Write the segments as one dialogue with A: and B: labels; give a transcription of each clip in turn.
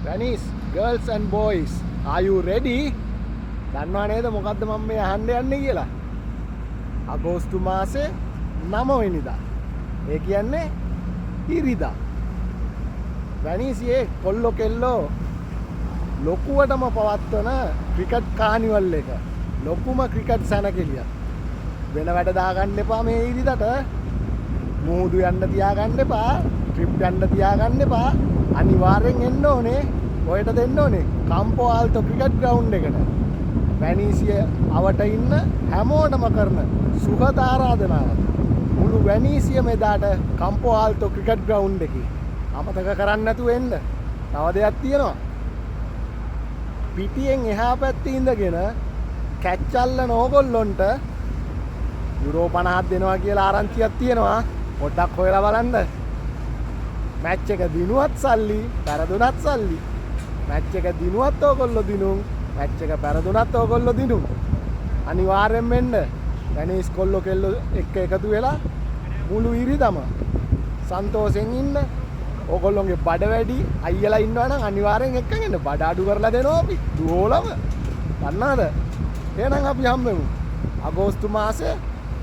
A: Venice, girls and boys, are you ready? දන්නවා නේද මොකද්ද මම මේ අහන්න යන්නේ කියලා? අගෝස්තු මාසේ 9 වෙනිදා. ඒ කියන්නේ ඉරිදා. වැනිසියේ කොල්ලෝ කෙල්ලෝ ලොකුවටම පවත්වන ක්‍රිකට් කානිවල් එක. ලොකුම ක්‍රිකට් සැනකෙළිය. වෙන වැඩ දාගන්න එපා මේ ඉරිදට. මුහුදු යන්න තියාගන්න එපා. ට්‍රිප් යන්න තියාගන්න එපා. අනිවාර්යෙන් එන්න ඕනේ. ඔයට දෙන්න ඕනේ. කම්පෝ ආල්තෝ ක්‍රිකට් ග්‍රවුන්ඩ් එකට. වැනීසිය අවට ඉන්න හැමෝටම කරන සුහද ආරාධනාව. මුළු වැනීසියම එදාට කම්පෝ ආල්තෝ ක්‍රිකට් ග්‍රවුන්ඩ් එකේ. අමතක කරන්න නැතුව එන්න. තව දෙයක් තියෙනවා. පිටියෙන් එහා පැත්තේ ඉඳගෙන කැච් අල්ලන ඕගොල්ලොන්ට යුරෝ 50ක් දෙනවා කියලා ආරංචියක් තියෙනවා. පොඩ්ඩක් හොයලා බලන්න. මැච් එක දිනුවත් සල්ලි, පෙරදුනත් සල්ලි. මැච් එක දිනුවත් ඕගොල්ලෝ දිනුම්, මැච් එක පෙරදුනත් ඕගොල්ලෝ දිනුම්. අනිවාර්යෙන් වෙන්න. වැනීස් කොල්ලෝ කෙල්ලෝ එක්ක එකතු වෙලා මුළු ඉරිදම සන්තෝෂෙන් ඉන්න. ඕගොල්ලෝගේ බඩ වැඩි අයියලා ඉන්නවා නම් අනිවාර්යෙන් එක්කගෙන එන්න. බඩ අඩු කරලා දෙනවා අපි. දුහෝලම. දන්නවද? එහෙනම් අපි හම්බෙමු. අගෝස්තු මාසේ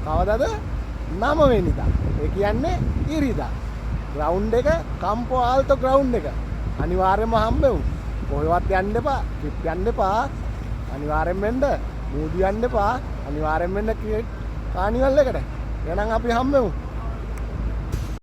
A: කවදද? 9 වෙනිදා. ඒ කියන්නේ ඉරිදා. ග්‍රවුන්ඩ් එක කම්පෝ ආල්තෝ ග්‍රවුන්ඩ් එක. අනිවාර්යෙන්ම හම්බෙමු. කොහෙවත් යන්න එපා. ට්‍රිප් යන්න එපා. අනිවාර්යෙන් වෙන්න. මූදු යන්න එපා. අනිවාර්යෙන් වෙන්න ක්‍රිකට් කානිවල් එකට. එහෙනම් අපි හම්බෙමු.